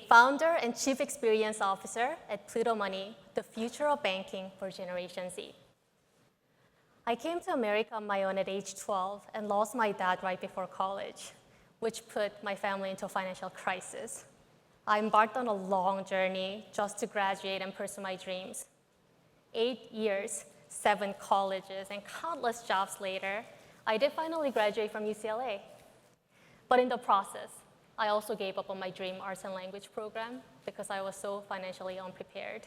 Founder and Chief Experience Officer at Pluto Money, the future of banking for Generation Z. I came to America on my own at age 12 and lost my dad right before college, which put my family into a financial crisis. I embarked on a long journey just to graduate and pursue my dreams. 8 years, 7 colleges, and countless jobs later, I did finally graduate from UCLA. But in the process, I also gave up on my dream arts and language program because I was so financially unprepared.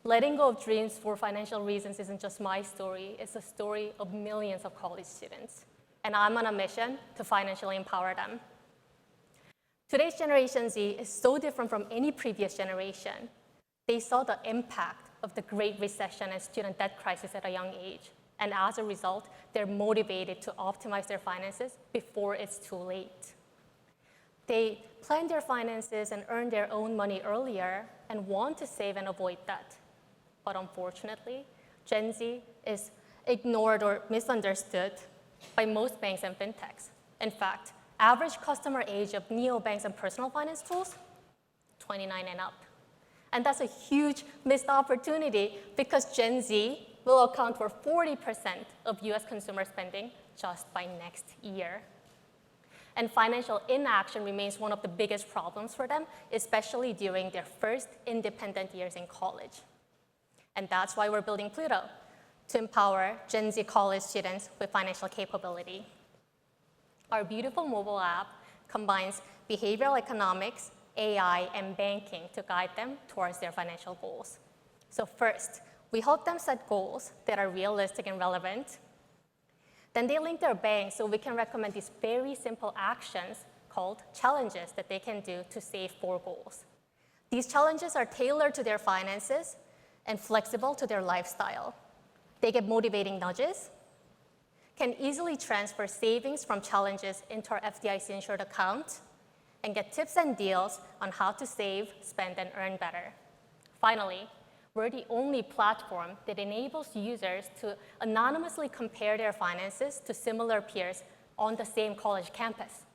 Letting go of dreams for financial reasons isn't just my story, it's the story of millions of college students. And I'm on a mission to financially empower them. Today's Generation Z is so different from any previous generation. They saw the impact of the Great Recession and student debt crisis at a young age. And as a result, they're motivated to optimize their finances before it's too late. They plan their finances and earn their own money earlier and want to save and avoid debt. But unfortunately, Gen Z is ignored or misunderstood by most banks and fintechs. In fact, average customer age of neobanks and personal finance tools, 29 and up. And that's a huge missed opportunity because Gen Z will account for 40% of US consumer spending just by next year. And financial inaction remains one of the biggest problems for them, especially during their first independent years in college. And that's why we're building Pluto, to empower Gen Z college students with financial capability. Our beautiful mobile app combines behavioral economics, AI, and banking to guide them towards their financial goals. So first, we help them set goals that are realistic and relevant. Then they link their bank so we can recommend these very simple actions called challenges that they can do to save for goals. These challenges are tailored to their finances and flexible to their lifestyle. They get motivating nudges, can easily transfer savings from challenges into our FDIC-insured account, and get tips and deals on how to save, spend, and earn better. Finally, we're the only platform that enables users to anonymously compare their finances to similar peers on the same college campus.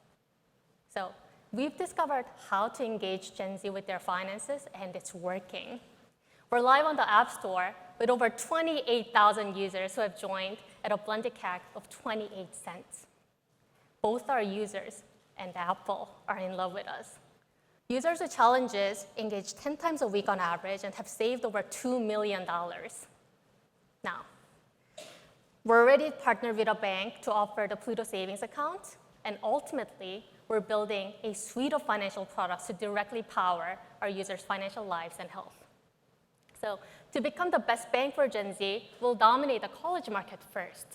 So we've discovered how to engage Gen Z with their finances, and it's working. We're live on the App Store with over 28,000 users who have joined at a blended CAC of 28 cents. Both our users and Apple are in love with us. Users with challenges engage 10 times a week on average and have saved over $2 million. Now, we're already partnered with a bank to offer the Pluto Savings Account, and ultimately, we're building a suite of financial products to directly power our users' financial lives and health. So to become the best bank for Gen Z, we'll dominate the college market first.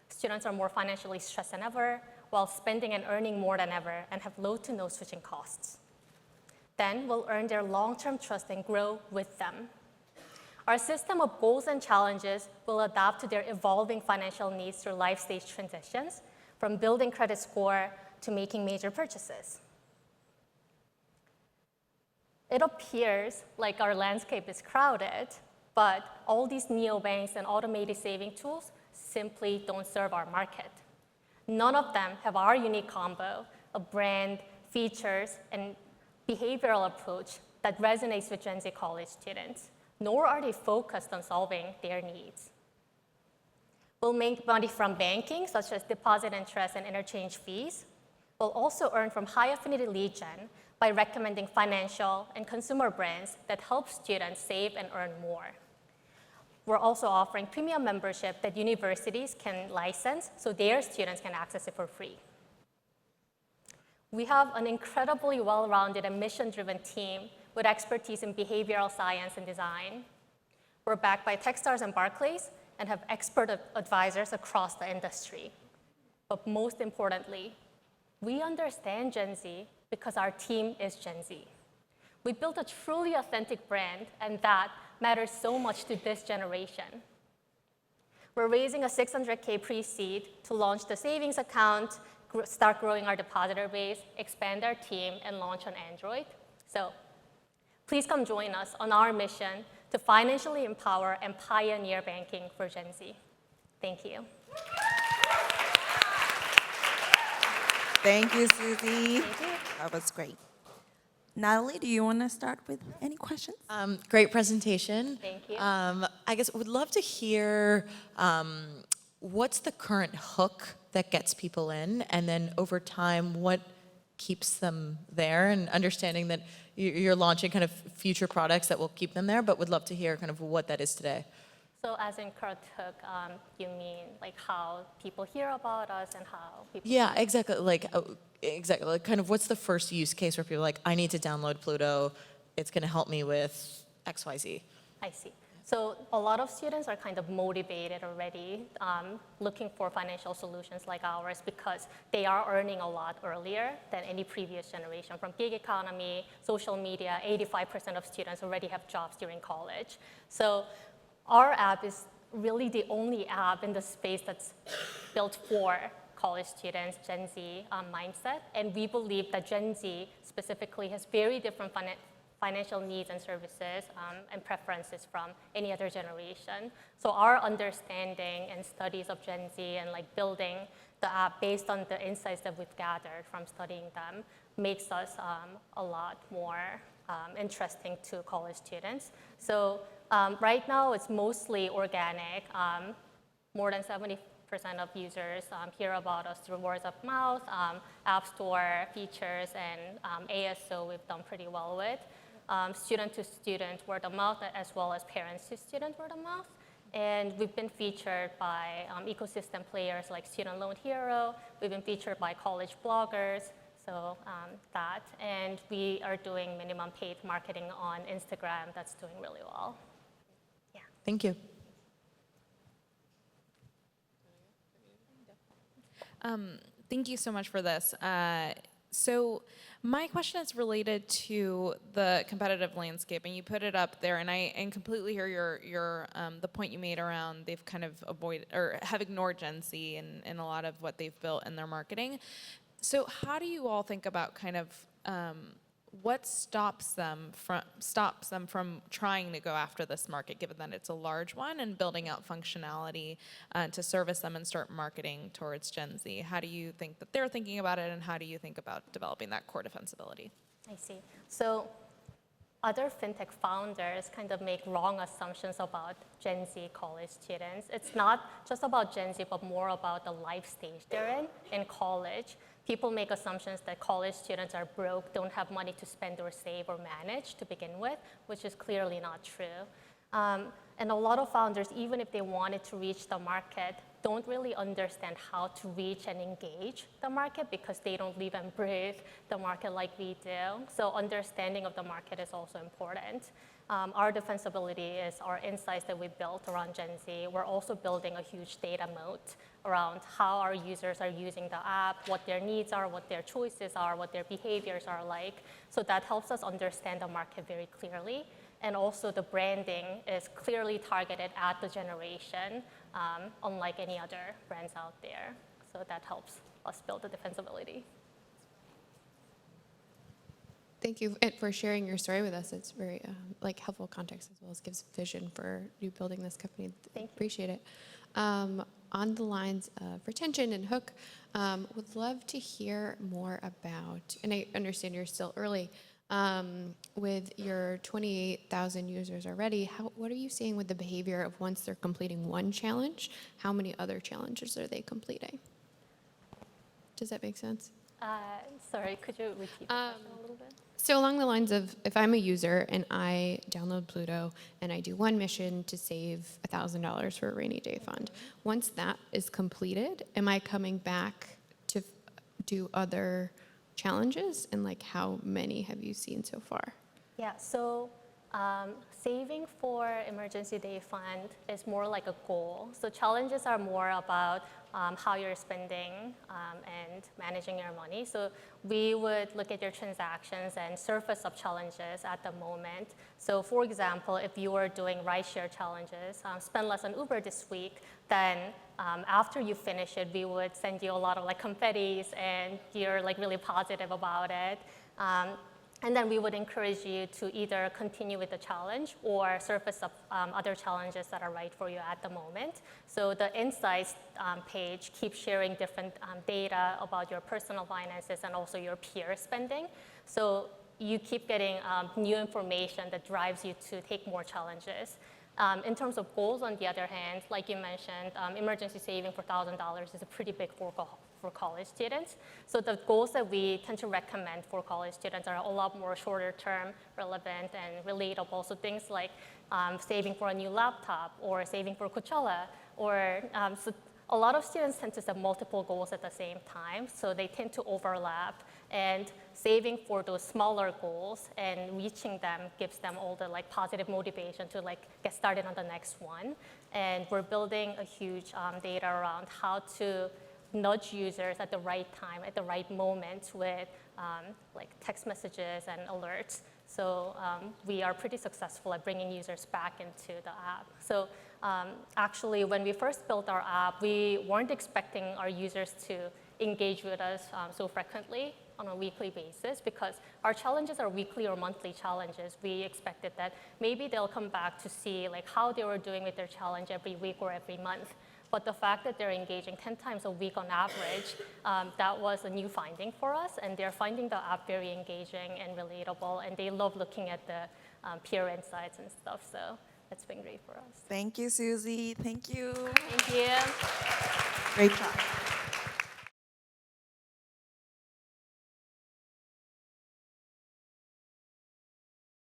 Students are more financially stressed than ever, while spending and earning more than ever, and have low to no switching costs. Then we'll earn their long-term trust and grow with them. Our system of goals and challenges will adapt to their evolving financial needs through life stage transitions, from building credit score to making major purchases. It appears like our landscape is crowded, but all these neobanks and automated saving tools simply don't serve our market. None of them have our unique combo of brand, features, and behavioral approach that resonates with Gen Z college students, nor are they focused on solving their needs. We'll make money from banking, such as deposit interest and interchange fees. We'll also earn from high affinity lead gen by recommending financial and consumer brands that help students save and earn more. We're also offering premium membership that universities can license so their students can access it for free. We have an incredibly well-rounded and mission-driven team with expertise in behavioral science and design. We're backed by Techstars and Barclays and have expert advisors across the industry. But most importantly, we understand Gen Z because our team is Gen Z. We built a truly authentic brand, and that matters so much to this generation. We're raising a $600K pre-seed to launch the savings account, start growing our depositor base, expand our team, and launch on Android. So please come join us on our mission to financially empower and pioneer banking for Gen Z. Thank you. Thank you, Susie. Thank you. That was great. Natalie, do you want to start with any questions? Great presentation. Thank you. I guess would love to hear what's the current hook that gets people in, and then over time, what keeps them there, and understanding that you're launching kind of future products that will keep them there, but would love to hear kind of what that is today. So as in current hook, you mean like how people hear about us and how people... Yeah, exactly. Exactly. Like, kind of, what's the first use case where people are like, I need to download Pluto. It's going to help me with X, Y, Z. I see. So a lot of students are kind of motivated already, looking for financial solutions like ours because they are earning a lot earlier than any previous generation. From gig economy, social media, 85% of students already have jobs during college. So our app is really the only app in the space that's built for college students, Gen Z mindset. And we believe that Gen Z specifically has very different financial needs and services and preferences from any other generation. So our understanding and studies of Gen Z and like building the app based on the insights that we've gathered from studying them makes us a lot more interesting to college students. So right now it's mostly organic. More than 70% of users hear about us through word of mouth, App Store features, and ASO we've done pretty well with. Student to student word of mouth, as well as parents to student word of mouth. And we've been featured by ecosystem players like Student Loan Hero. We've been featured by college bloggers, so that. And we are doing minimum paid marketing on Instagram that's doing really well. Yeah. Thank you. Thank you so much for this. So my question is related to the competitive landscape, and you put it up there, and I completely hear your the point you made around they've kind of avoided or have ignored Gen Z in a lot of what they've built in their marketing. So how do you all think about kind of what stops them from trying to go after this market, given that it's a large one, and building out functionality to service them and start marketing towards Gen Z? How do you think that they're thinking about it, and how do you think about developing that core defensibility? I see. So other fintech founders kind of make wrong assumptions about Gen Z college students. It's not just about Gen Z, but more about the life stage they're in college. People make assumptions that college students are broke, don't have money to spend or save or manage to begin with, which is clearly not true. And a lot of founders, even if they wanted to reach the market, don't really understand how to reach and engage the market because they don't live and breathe the market like we do. So understanding of the market is also important. Our defensibility is our insights that we built around Gen Z. We're also building a huge data moat around how our users are using the app, what their needs are, what their choices are, what their behaviors are like. So that helps us understand the market very clearly. And also the branding is clearly targeted at the generation, unlike any other brands out there. So that helps us build the defensibility. Thank you for sharing your story with us. It's very helpful context as well as gives vision for you building this company. Thank you. Appreciate it. On the lines of retention and hook, would love to hear more about, and I understand you're still early, with your 28,000 users already, what are you seeing with the behavior of once they're completing one challenge, how many other challenges are they completing? Does that make sense? Sorry, could you repeat the question a little bit? So along the lines of, if I'm a user and I download Pluto and I do one mission to save $1,000 for a rainy day fund, once that is completed, am I coming back to do other challenges? And how many have you seen so far? Yeah, so saving for emergency day fund is more like a goal. So challenges are more about how you're spending and managing your money. So we would look at your transactions and surface up challenges at the moment. So for example, if you were doing rideshare challenges, spend less on Uber this week, then after you finish it, we would send you a lot of confettis and you're really positive about it. And then we would encourage you to either continue with the challenge or surface up other challenges that are right for you at the moment. So the insights page keeps sharing different data about your personal finances and also your peer spending. So you keep getting new information that drives you to take more challenges. In terms of goals, on the other hand, like you mentioned, emergency saving for $1,000 is a pretty big for college students. So the goals that we tend to recommend for college students are a lot more shorter term, relevant, and relatable. So things like saving for a new laptop or saving for Coachella, or so a lot of students tend to set multiple goals at the same time, so they tend to overlap. And saving for those smaller goals and reaching them gives them all the positive motivation to get started on the next one. And we're building a huge data around how to nudge users at the right time, at the right moment with text messages and alerts. So we are pretty successful at bringing users back into the app. So actually, when we first built our app, we weren't expecting our users to engage with us so frequently on a weekly basis, because our challenges are weekly or monthly challenges. We expected that maybe they'll come back to see how they were doing with their challenge every week or every month. But the fact that they're engaging 10 times a week on average, that was a new finding for us, and they're finding the app very engaging and relatable, and they love looking at the peer insights and stuff, so that's been great for us. Thank you, Susie. Thank you. Thank you. Great job.